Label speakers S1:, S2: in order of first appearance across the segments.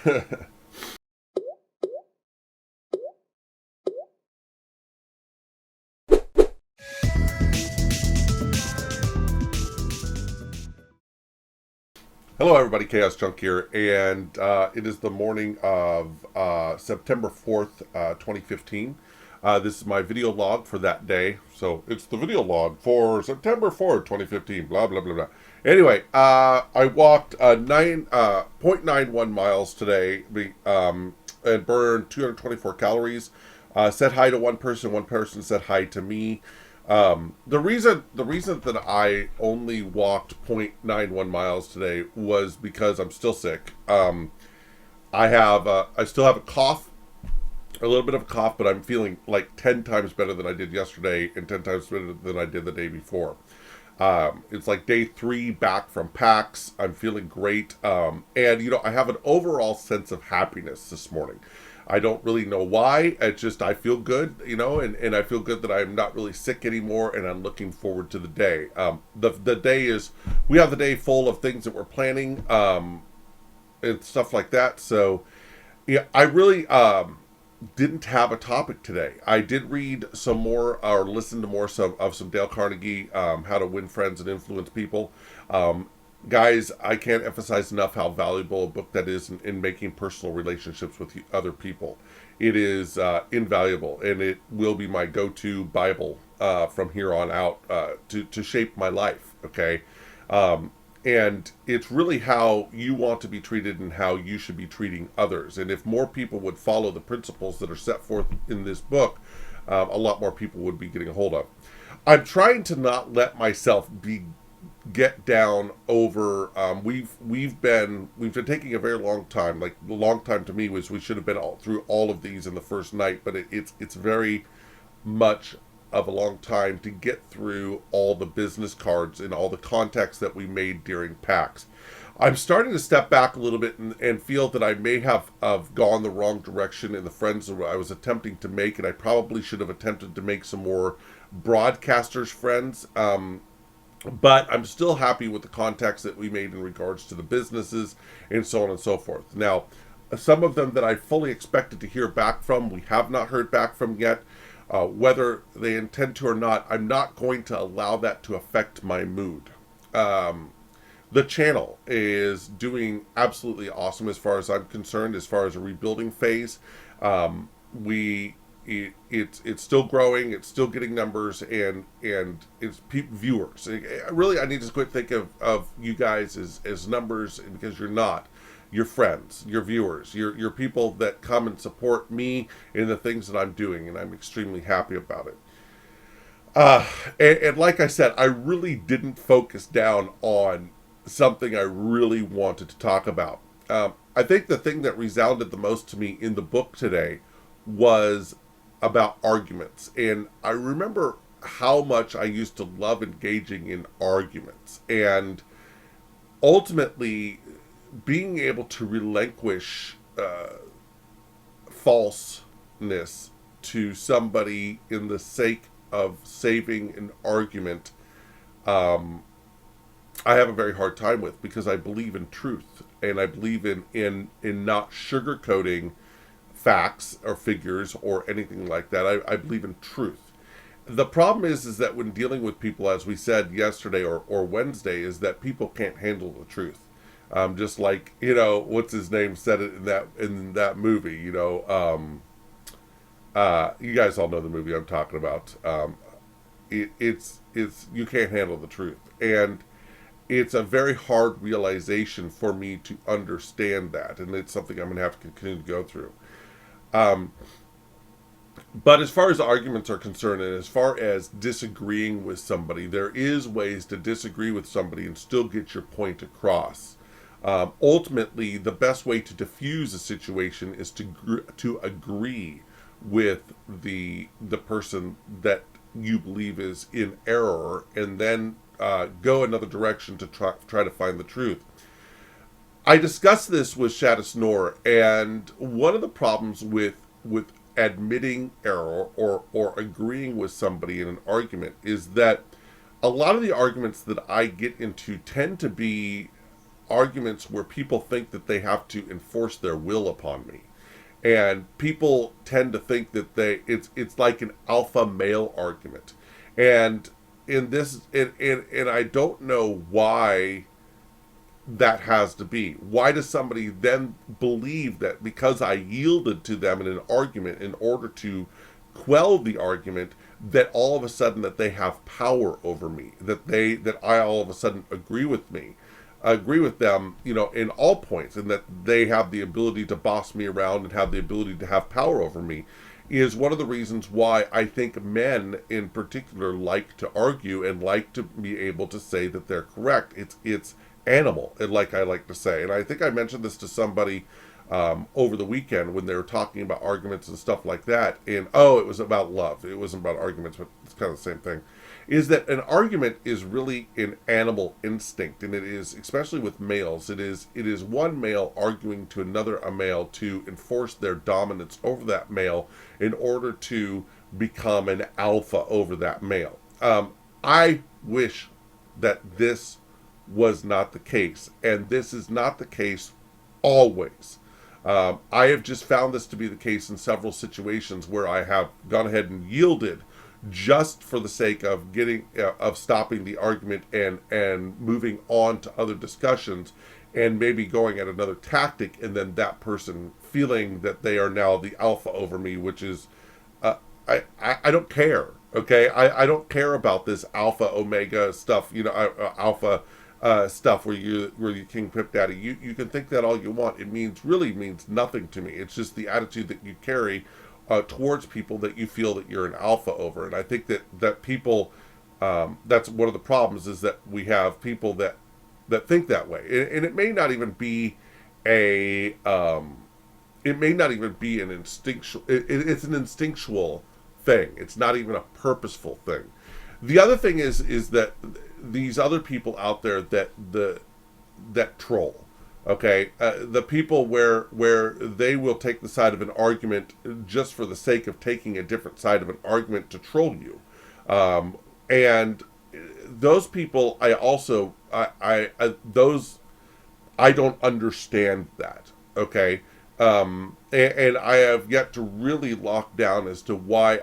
S1: Hello, everybody. Chaoschunk here, and it is the morning of September 4th, 2015. This is my video log for that day. So it's the video log for September 4th, 2015. Blah, blah, blah, blah. Anyway, I walked 0.91 miles today and burned 224 calories. Said hi to one person said hi to me. The reason that I only walked 0.91 miles today was because I'm still sick. I still have a cough, a little bit of a cough, but I'm feeling like 10 times better than I did yesterday and 10 times better than I did the day before. It's like day 3 back from PAX. I'm feeling great. And I have an overall sense of happiness this morning. I don't really know why. It's just I feel good, and I feel good that I'm not really sick anymore, and I'm looking forward to the day. The day is, we have the day full of things that we're planning, and stuff like that. So, yeah, I really didn't have a topic today. I did read some more or listen to more of some Dale Carnegie, How to Win Friends and Influence People. Guys, I can't emphasize enough how valuable a book that is in making personal relationships with other people. It is invaluable, and it will be my go-to Bible from here on out to shape my life, okay? And it's really how you want to be treated and how you should be treating others. And if more people would follow the principles that are set forth in this book, a lot more people would be getting a hold of. I'm trying to not let myself get down over we've been taking a very long time. Like, the long time to me was we should have been through all of these in the first night, but it's very much of a long time to get through all the business cards and all the contacts that we made during PAX. I'm starting to step back a little bit and feel that I may have gone the wrong direction in the friends that I was attempting to make, and I probably should have attempted to make some more broadcasters friends. But I'm still happy with the contacts that we made in regards to the businesses and so on and so forth. Now, some of them that I fully expected to hear back from, we have not heard back from yet. Whether they intend to or not, I'm not going to allow that to affect my mood. The channel is doing absolutely awesome as far as I'm concerned, as far as a rebuilding phase. It's still growing, it's still getting numbers, and it's viewers. Really, I need to quit thinking of you guys as numbers, because you're not. Your friends, your viewers, your people that come and support me in the things that I'm doing, and I'm extremely happy about it. And like I said, I really didn't focus down on something I really wanted to talk about. I think the thing that resounded the most to me in the book today was about arguments. And I remember how much I used to love engaging in arguments. And ultimately, being able to relinquish falseness to somebody in the sake of saving an argument, I have a very hard time with, because I believe in truth, and I believe in not sugarcoating facts or figures or anything like that. I believe in truth. The problem is that when dealing with people, as we said yesterday or Wednesday, is that people can't handle the truth. Just like, what's his name said it in that movie. You guys all know the movie I'm talking about. It's you can't handle the truth, and it's a very hard realization for me to understand that, and it's something I'm going to have to continue to go through. But as far as arguments are concerned, and as far as disagreeing with somebody, there is ways to disagree with somebody and still get your point across. Ultimately, the best way to diffuse a situation is to agree with the person that you believe is in error, and then go another direction to try to find the truth. I discussed this with Shaddis Noor, and one of the problems with admitting error or agreeing with somebody in an argument is that a lot of the arguments that I get into tend to be arguments where people think that they have to enforce their will upon me. And people tend to think that it's like an alpha male argument. And in this and I don't know why that has to be. Why does somebody then believe that because I yielded to them in an argument in order to quell the argument, that all of a sudden that they have power over me, that I all of a sudden agree with them, in all points, and that they have the ability to boss me around and have the ability to have power over me, is one of the reasons why I think men in particular like to argue and like to be able to say that they're correct. It's animal, and like I like to say, and I think I mentioned this to somebody over the weekend when they were talking about arguments and stuff like that, and it was about love. It wasn't about arguments, but it's kind of the same thing. Is that an argument is really an animal instinct, and it is, especially with males, it is one male arguing to another a male to enforce their dominance over that male in order to become an alpha over that male. I wish that this was not the case, and this is not the case always. I have just found this to be the case in several situations where I have gone ahead and yielded just for the sake of stopping the argument and moving on to other discussions, and maybe going at another tactic, and then that person feeling that they are now the alpha over me, which is I don't care. Okay, I don't care about this alpha omega stuff. Alpha stuff where you King Pip Daddy. You can think that all you want. It really means nothing to me. It's just the attitude that you carry towards people that you feel that you're an alpha over. And I think that people, that's one of the problems, is that we have people that think that way. And it may not even be an instinctual, it's an instinctual thing. It's not even a purposeful thing. The other thing is that these other people out there that troll. Okay, the people where they will take the side of an argument just for the sake of taking a different side of an argument to troll you, and those people, I don't understand that. Okay, and I have yet to really lock down as to why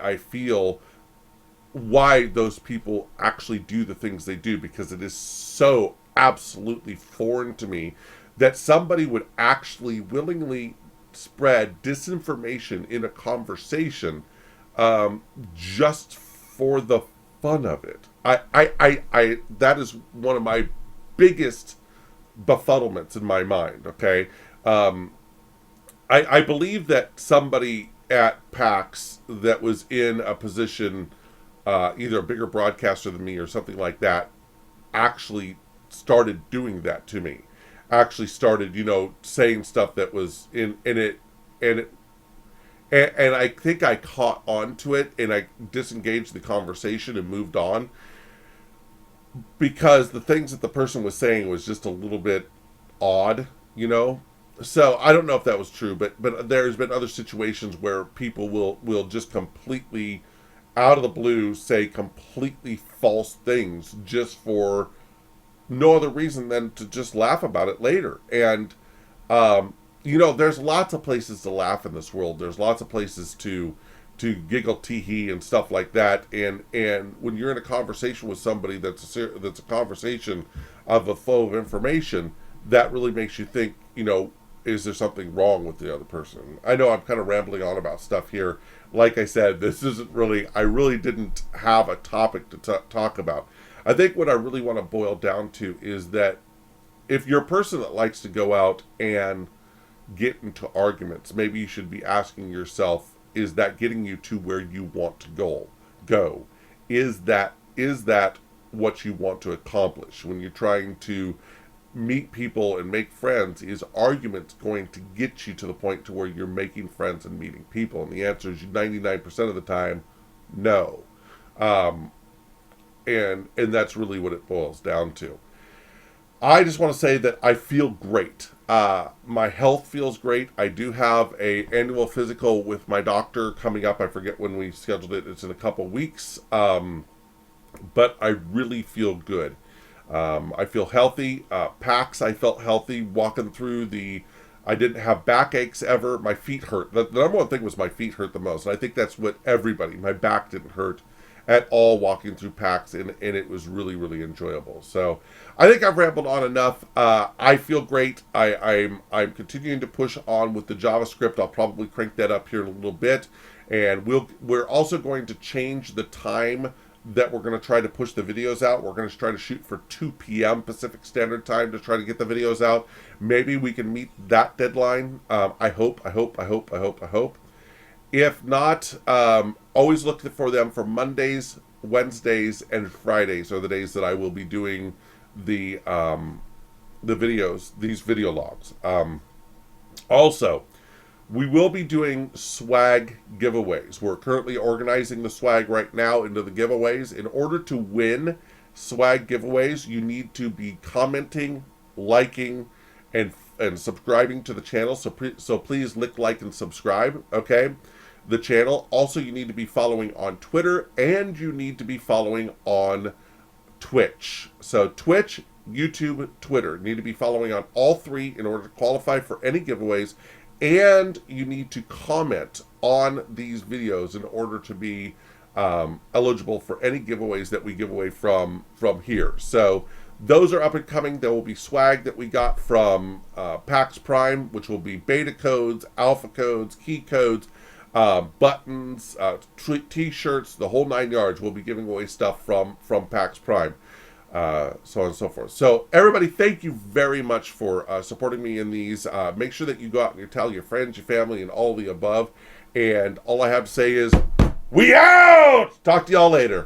S1: those people actually do the things they do, because it is so absolutely foreign to me that somebody would actually willingly spread disinformation in a conversation just for the fun of it. I that is one of my biggest befuddlements in my mind. Okay, I believe that somebody at PAX that was in a position, either a bigger broadcaster than me or something like that, actually started doing that to me. Actually started, saying stuff that was in it, and I think I caught on to it, and I disengaged the conversation and moved on, because the things that the person was saying was just a little bit odd. So I don't know if that was true, but there's been other situations where people will just completely, out of the blue, say completely false things just for no other reason than to just laugh about it later. And there's lots of places to laugh in this world. There's lots of places to giggle, tee-hee, and stuff like that. And when you're in a conversation with somebody that's a conversation of a flow of information, that really makes you think, is there something wrong with the other person? I know I'm kind of rambling on about stuff here. Like I said, I really didn't have a topic to talk about. I think what I really want to boil down to is that if you're a person that likes to go out and get into arguments, maybe you should be asking yourself, is that getting you to where you want to go? Is that what you want to accomplish when you're trying to meet people and make friends? Is arguments going to get you to the point to where you're making friends and meeting people? And the answer is 99% of the time, no. And that's really what it boils down to. I just want to say that I feel great. My health feels great. I do have a annual physical with my doctor coming up. I forget when we scheduled it. It's in a couple weeks. But I really feel good. I feel healthy. PAX, I felt healthy walking through the. I didn't have backaches ever. My feet hurt. The number one thing was my feet hurt the most. And I think that's what everybody. My back didn't hurt at all walking through PAX, and it was really, really enjoyable. So I think I've rambled on enough. I feel great. I'm continuing to push on with the JavaScript. I'll probably crank that up here in a little bit, and we're also going to change the time that we're going to try to push the videos out. We're going to try to shoot for 2 p.m. Pacific Standard Time to try to get the videos out. Maybe we can meet that deadline. I hope. If not, always look for them for Mondays, Wednesdays, and Fridays are the days that I will be doing the videos, these video logs. Also, we will be doing swag giveaways. We're currently organizing the swag right now into the giveaways. In order to win swag giveaways, you need to be commenting, liking, and subscribing to the channel. So please like, and subscribe, okay? The channel. Also, you need to be following on Twitter, and you need to be following on Twitch. So Twitch, YouTube, Twitter. You need to be following on all three in order to qualify for any giveaways. And you need to comment on these videos in order to be eligible for any giveaways that we give away from here. So those are up and coming. There will be swag that we got from PAX Prime, which will be beta codes, alpha codes, key codes, buttons, t-shirts, the whole 9 yards. We'll be giving away stuff from PAX Prime. So on and so forth. So everybody, thank you very much for supporting me in these. Make sure that you go out and you tell your friends, your family, and all the above. And all I have to say is, we out! Talk to y'all later.